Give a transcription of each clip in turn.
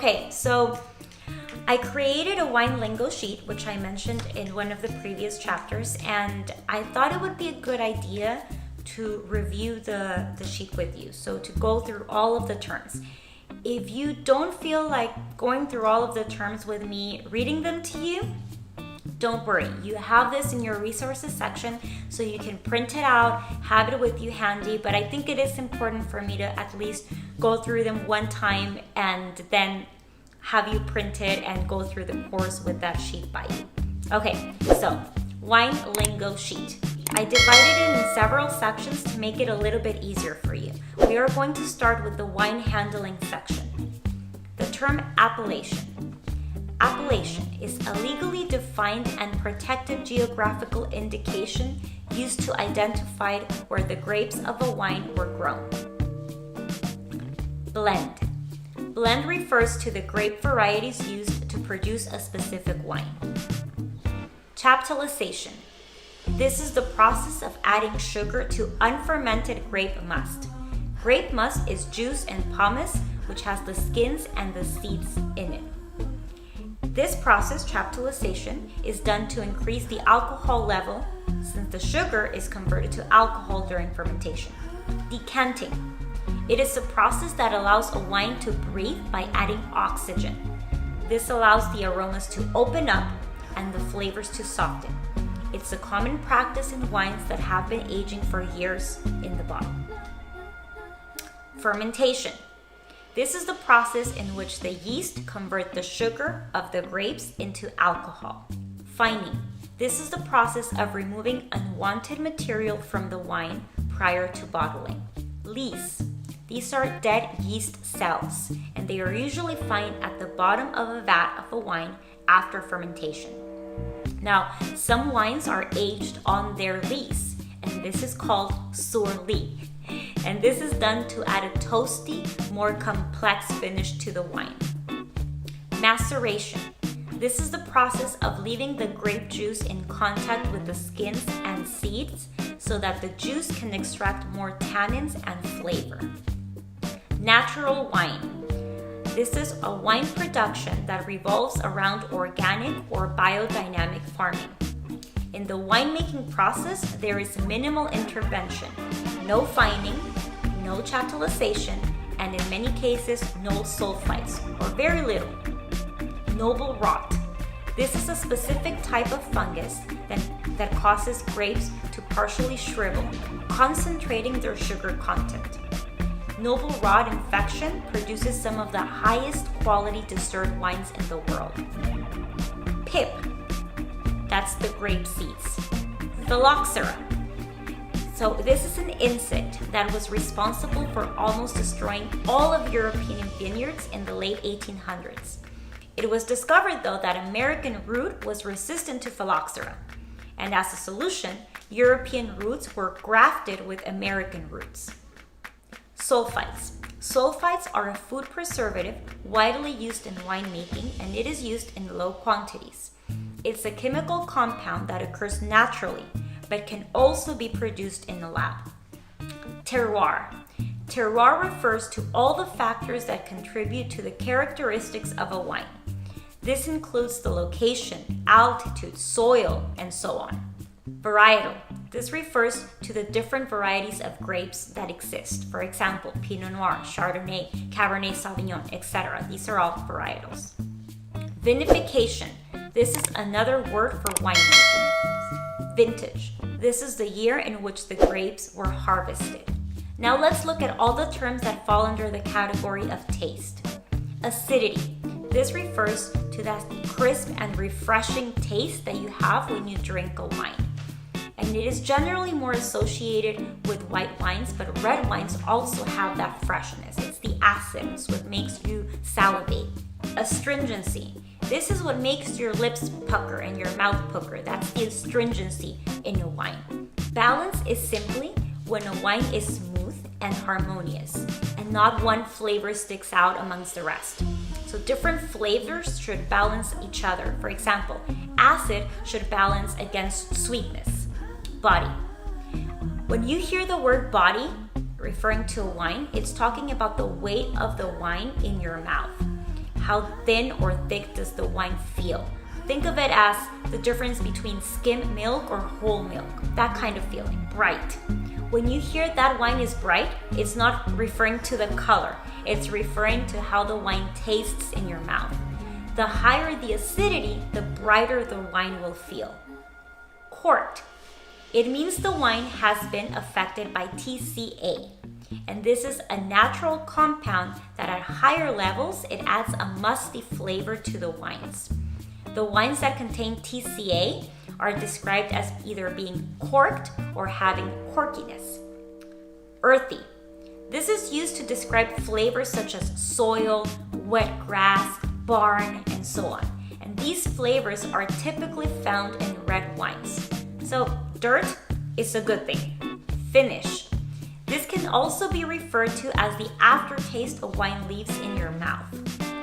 Okay, so I created a wine lingo sheet, which I mentioned in one of the previous chapters, and I thought it would be a good idea to review the sheet with you. So to go through all of the terms. If you don't feel like going through all of the terms with me reading them to you, don't worry. You have this in your resources section, so you can print it out, have it with you handy, but I think it is important for me to at least go through them one time and then have you print it and go through the course with that sheet by you. Okay, so wine lingo sheet. I divided it in several sections to make it a little bit easier for you. We are going to start with the wine handling section. The term appellation. Appellation is a legally defined and protected geographical indication used to identify where the grapes of a wine were grown. Blend. Blend refers to the grape varieties used to produce a specific wine. Chaptalization. This is the process of adding sugar to unfermented grape must. Grape must is juice and pomace, which has the skins and the seeds in it. This process, chaptalization, is done to increase the alcohol level since the sugar is converted to alcohol during fermentation. Decanting. It is a process that allows a wine to breathe by adding oxygen. This allows the aromas to open up and the flavors to soften. It's a common practice in wines that have been aging for years in the bottle. Fermentation. This is the process in which the yeast convert the sugar of the grapes into alcohol. Fining. This is the process of removing unwanted material from the wine prior to bottling. Lees. These are dead yeast cells, and they are usually found at the bottom of a vat of a wine after fermentation. Now, some wines are aged on their lees, and this is called sur-lie. And this is done to add a toasty, more complex finish to the wine. Maceration. This is the process of leaving the grape juice in contact with the skins and seeds so that the juice can extract more tannins and flavor. Natural wine. This is a wine production that revolves around organic or biodynamic farming. In the winemaking process, there is minimal intervention, no fining, no chaptalization, and in many cases, no sulfites, or very little. Noble rot. This is a specific type of fungus that causes grapes to partially shrivel, concentrating their sugar content. Noble rot infection produces some of the highest quality distilled wines in the world. Pip. That's the grape seeds. Phylloxera. So this is an insect that was responsible for almost destroying all of European vineyards in the late 1800s. It was discovered, though, that American root was resistant to phylloxera. And as a solution, European roots were grafted with American roots. Sulfites. Sulfites are a food preservative widely used in winemaking, and it is used in low quantities. It's a chemical compound that occurs naturally, but can also be produced in the lab. Terroir. Terroir refers to all the factors that contribute to the characteristics of a wine. This includes the location, altitude, soil, and so on. Varietal. This refers to the different varieties of grapes that exist. For example, Pinot Noir, Chardonnay, Cabernet Sauvignon, etc. These are all varietals. Vinification. This is another word for winemaking. Vintage. This is the year in which the grapes were harvested. Now let's look at all the terms that fall under the category of taste. Acidity. This refers to that crisp and refreshing taste that you have when you drink a wine. And it is generally more associated with white wines, but red wines also have that freshness. It's the acid, it's what makes you salivate. Astringency. This is what makes your lips pucker and your mouth pucker. That's the astringency in a wine. Balance is simply when a wine is smooth and harmonious, and not one flavor sticks out amongst the rest. So different flavors should balance each other. For example, acid should balance against sweetness. Body. When you hear the word body referring to a wine, it's talking about the weight of the wine in your mouth. How thin or thick does the wine feel? Think of it as the difference between skim milk or whole milk, that kind of feeling, bright. When you hear that wine is bright, it's not referring to the color, it's referring to how the wine tastes in your mouth. The higher the acidity, the brighter the wine will feel. Corked. It means the wine has been affected by TCA. And this is a natural compound that at higher levels, it adds a musty flavor to the wines. The wines that contain TCA are described as either being corked or having corkiness. Earthy. This is used to describe flavors such as soil, wet grass, barn, and so on. And these flavors are typically found in red wines. So dirt is a good thing. Finish. This can also be referred to as the aftertaste a wine leaves in your mouth.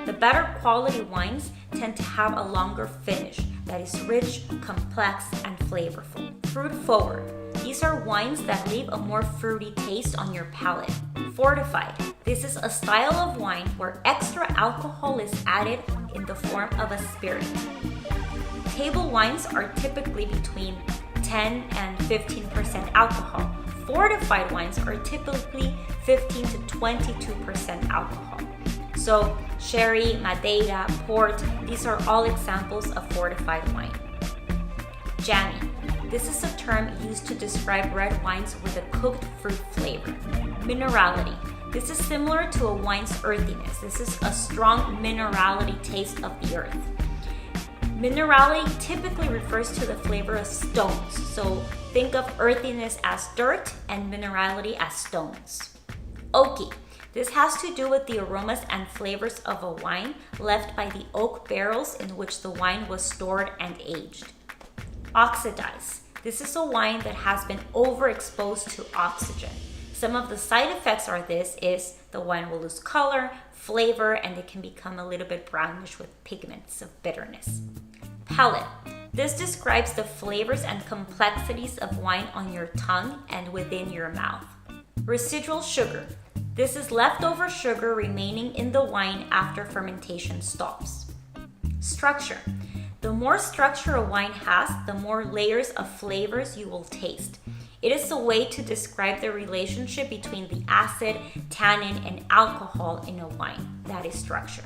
The better quality wines tend to have a longer finish that is rich, complex, and flavorful. Fruit forward. These are wines that leave a more fruity taste on your palate. Fortified. This is a style of wine where extra alcohol is added in the form of a spirit. Table wines are typically between 10 and 15% alcohol. Fortified wines are typically 15 to 22% alcohol. So sherry, Madeira, port, these are all examples of fortified wine. Jammy. This is a term used to describe red wines with a cooked fruit flavor. Minerality. This is similar to a wine's earthiness. This is a strong minerality taste of the earth. Minerality typically refers to the flavor of stones. So think of earthiness as dirt and minerality as stones. Oaky. This has to do with the aromas and flavors of a wine left by the oak barrels in which the wine was stored and aged. Oxidize. This is a wine that has been overexposed to oxygen. Some of the side effects are the wine will lose color, flavor, and it can become a little bit brownish with pigments of bitterness. Palate. This describes the flavors and complexities of wine on your tongue and within your mouth. Residual sugar. This is leftover sugar remaining in the wine after fermentation stops. Structure. The more structure a wine has, the more layers of flavors you will taste. It is a way to describe the relationship between the acid, tannin, and alcohol in a wine. That is structure.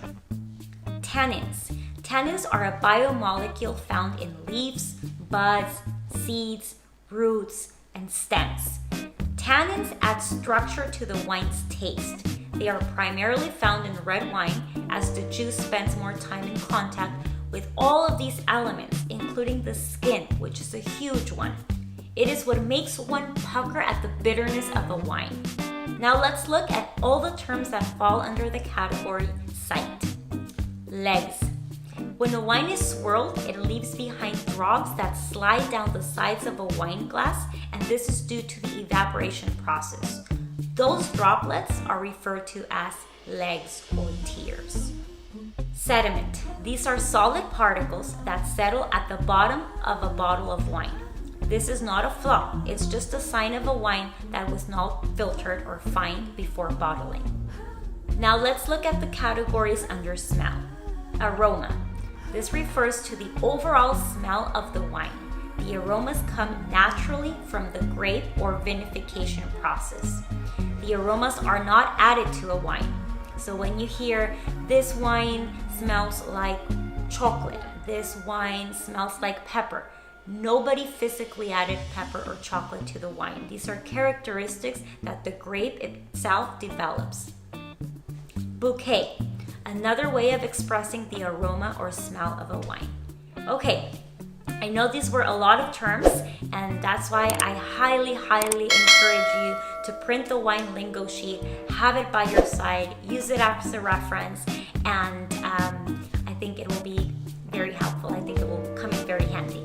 Tannins. Tannins are a biomolecule found in leaves, buds, seeds, roots, and stems. Tannins add structure to the wine's taste. They are primarily found in red wine as the juice spends more time in contact with all of these elements, including the skin, which is a huge one. It is what makes one pucker at the bitterness of a wine. Now let's look at all the terms that fall under the category sight. Legs. When a wine is swirled, it leaves behind drops that slide down the sides of a wine glass, and this is due to the evaporation process. Those droplets are referred to as legs or tears. Sediment. These are solid particles that settle at the bottom of a bottle of wine. This is not a flaw, it's just a sign of a wine that was not filtered or fined before bottling. Now let's look at the categories under smell. Aroma. This refers to the overall smell of the wine. The aromas come naturally from the grape or vinification process. The aromas are not added to a wine. So when you hear this wine smells like chocolate, this wine smells like pepper, nobody physically added pepper or chocolate to the wine. These are characteristics that the grape itself develops. Bouquet. Another way of expressing the aroma or smell of a wine. Okay, I know these were a lot of terms, and that's why I highly encourage you to print the wine lingo sheet, have it by your side, use it as a reference, and I think it will be very helpful. I think it will come in very handy.